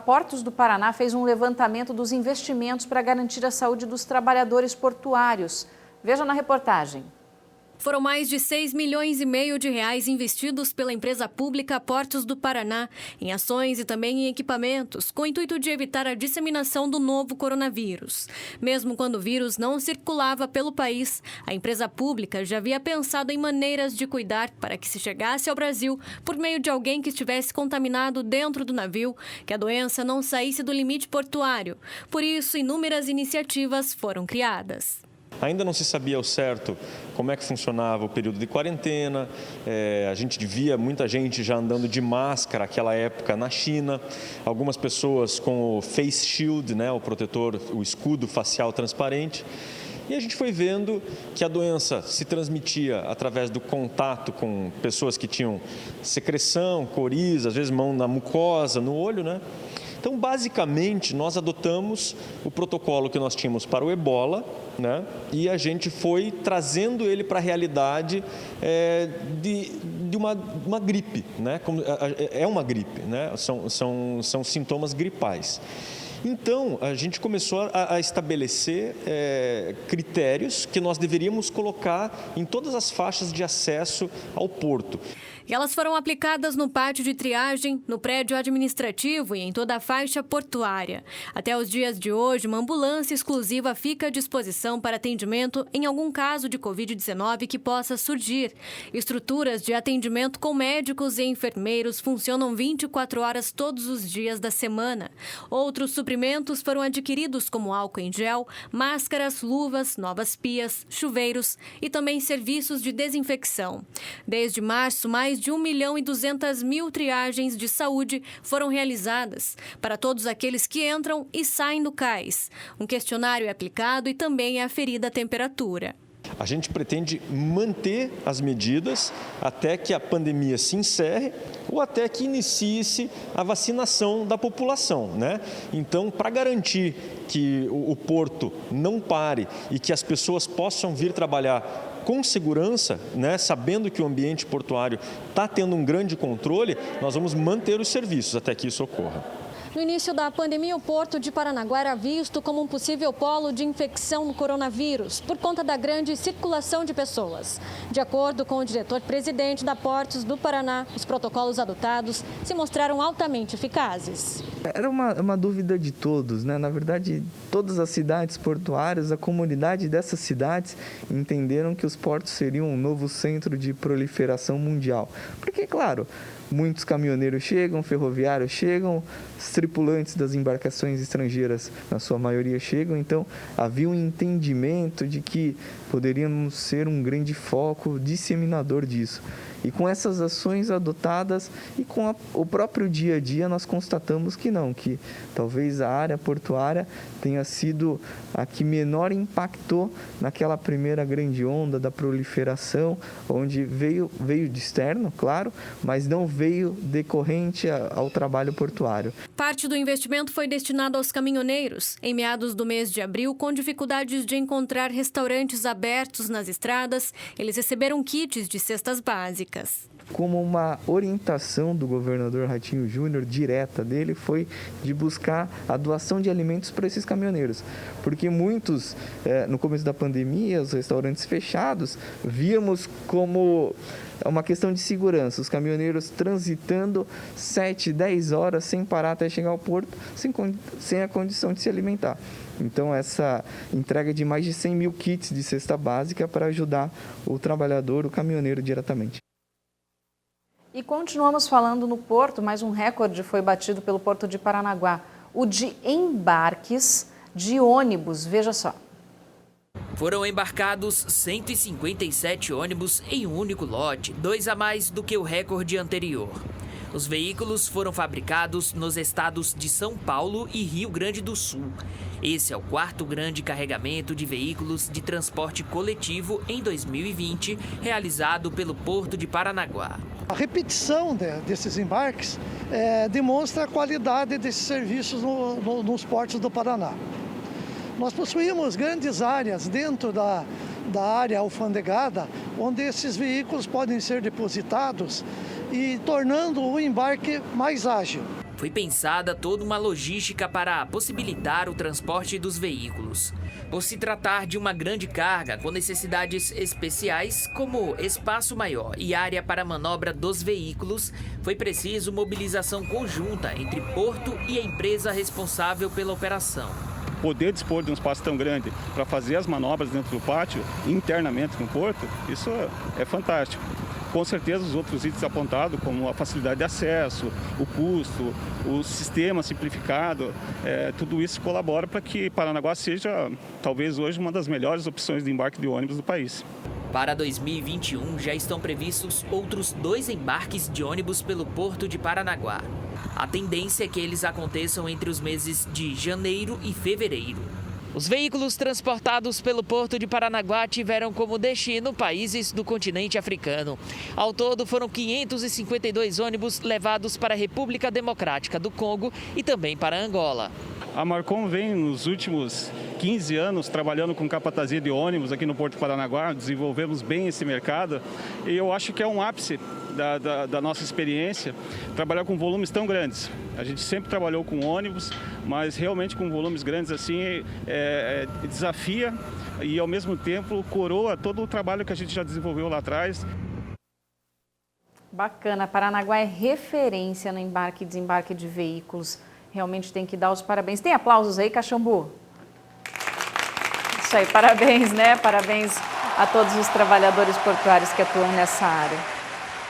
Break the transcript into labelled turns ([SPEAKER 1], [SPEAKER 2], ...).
[SPEAKER 1] Portos do Paraná fez um levantamento dos investimentos para garantir a saúde dos trabalhadores portuários. Veja na reportagem.
[SPEAKER 2] Foram mais de 6,5 milhões de reais investidos pela empresa pública Portos do Paraná em ações e também em equipamentos, com o intuito de evitar a disseminação do novo coronavírus. Mesmo quando o vírus não circulava pelo país, a empresa pública já havia pensado em maneiras de cuidar para que se chegasse ao Brasil por meio de alguém que estivesse contaminado dentro do navio, que a doença não saísse do limite portuário. Por isso, inúmeras iniciativas foram criadas.
[SPEAKER 3] Ainda não se sabia ao certo como é que funcionava o período de quarentena, a gente via muita gente já andando de máscara naquela época na China, algumas pessoas com o face shield, né, o protetor, o escudo facial transparente. E a gente foi vendo que a doença se transmitia através do contato com pessoas que tinham secreção, coriza, às vezes mão na mucosa, no olho, né? Então, basicamente, nós adotamos o protocolo que nós tínhamos para o ebola, né? E a gente foi trazendo ele para a realidade de uma gripe, né? É uma gripe, né? São sintomas gripais. Então, a gente começou a estabelecer critérios que nós deveríamos colocar em todas as faixas de acesso ao porto.
[SPEAKER 2] E elas foram aplicadas no pátio de triagem, no prédio administrativo e em toda a faixa portuária. Até os dias de hoje, uma ambulância exclusiva fica à disposição para atendimento em algum caso de Covid-19 que possa surgir. Estruturas de atendimento com médicos e enfermeiros funcionam 24 horas todos os dias da semana. Outros suprimentos foram adquiridos como álcool em gel, máscaras, luvas, novas pias, chuveiros e também serviços de desinfecção. Desde março, mais de 1.200.000 triagens de saúde foram realizadas para todos aqueles que entram e saem do cais. Um questionário é aplicado e também é aferida a temperatura.
[SPEAKER 3] A gente pretende manter as medidas até que a pandemia se encerre ou até que inicie-se a vacinação da população, né? Então, para garantir que o porto não pare e que as pessoas possam vir trabalhar com segurança, né, sabendo que o ambiente portuário está tendo um grande controle, nós vamos manter os serviços até que isso ocorra.
[SPEAKER 2] No início da pandemia, o Porto de Paranaguá era visto como um possível polo de infecção no coronavírus, por conta da grande circulação de pessoas. De acordo com o diretor-presidente da Portos do Paraná, os protocolos adotados se mostraram altamente eficazes.
[SPEAKER 4] Era uma dúvida de todos, né? Na verdade, todas as cidades portuárias, a comunidade dessas cidades entenderam que os portos seriam um novo centro de proliferação mundial. Porque, claro, muitos caminhoneiros chegam, ferroviários chegam, os tripulantes das embarcações estrangeiras, na sua maioria, chegam. Então, havia um entendimento de que poderíamos ser um grande foco disseminador disso. E com essas ações adotadas e com o próprio dia a dia, nós constatamos que não, que talvez a área portuária tenha sido a que menor impactou naquela primeira grande onda da proliferação, onde veio de externo, claro, mas não veio decorrente ao trabalho portuário.
[SPEAKER 2] Parte do investimento foi destinado aos caminhoneiros. Em meados do mês de abril, com dificuldades de encontrar restaurantes abertos nas estradas, eles receberam kits de cestas básicas.
[SPEAKER 4] Como uma orientação do governador Ratinho Júnior, direta dele, foi de buscar a doação de alimentos para esses caminhoneiros. Porque muitos, no começo da pandemia, os restaurantes fechados, víamos como uma questão de segurança. Os caminhoneiros transitando 7, 10 horas sem parar até chegar ao porto, sem a condição de se alimentar. Então, essa entrega de mais de 100.000 kits de cesta básica para ajudar o trabalhador, o caminhoneiro diretamente.
[SPEAKER 1] E continuamos falando no porto, mais um recorde foi batido pelo Porto de Paranaguá, o de embarques de ônibus, veja só.
[SPEAKER 5] Foram embarcados 157 ônibus em um único lote, 2 a mais do que o recorde anterior. Os veículos foram fabricados nos estados de São Paulo e Rio Grande do Sul. Esse é o 4º grande carregamento de veículos de transporte coletivo em 2020, realizado pelo Porto de Paranaguá.
[SPEAKER 6] A repetição desses embarques demonstra a qualidade desses serviços nos portos do Paraná. Nós possuímos grandes áreas dentro da área alfandegada, onde esses veículos podem ser depositados e tornando o embarque mais ágil.
[SPEAKER 5] Foi pensada toda uma logística para possibilitar o transporte dos veículos. Por se tratar de uma grande carga com necessidades especiais, como espaço maior e área para manobra dos veículos, foi preciso mobilização conjunta entre Porto e a empresa responsável pela operação.
[SPEAKER 7] Poder dispor de um espaço tão grande para fazer as manobras dentro do pátio, internamente no porto, isso é fantástico. Com certeza os outros itens apontados, como a facilidade de acesso, o custo, o sistema simplificado, tudo isso colabora para que Paranaguá seja, talvez hoje, uma das melhores opções de embarque de ônibus do país.
[SPEAKER 5] Para 2021, já estão previstos outros 2 embarques de ônibus pelo Porto de Paranaguá. A tendência é que eles aconteçam entre os meses de janeiro e fevereiro. Os veículos transportados pelo Porto de Paranaguá tiveram como destino países do continente africano. Ao todo, foram 552 ônibus levados para a República Democrática do Congo e também para Angola.
[SPEAKER 7] A Marcon vem nos últimos 15 anos trabalhando com capatazia de ônibus aqui no Porto de Paranaguá, desenvolvemos bem esse mercado e eu acho que é um ápice da nossa experiência trabalhar com volumes tão grandes. A gente sempre trabalhou com ônibus, mas realmente com volumes grandes assim desafia e ao mesmo tempo coroa todo o trabalho que a gente já desenvolveu lá atrás.
[SPEAKER 1] Bacana, Paranaguá é referência no embarque e desembarque de veículos. Realmente tem que dar os parabéns. Tem aplausos aí, Caxambu? Isso aí, parabéns, né? Parabéns a todos os trabalhadores portuários que atuam nessa área.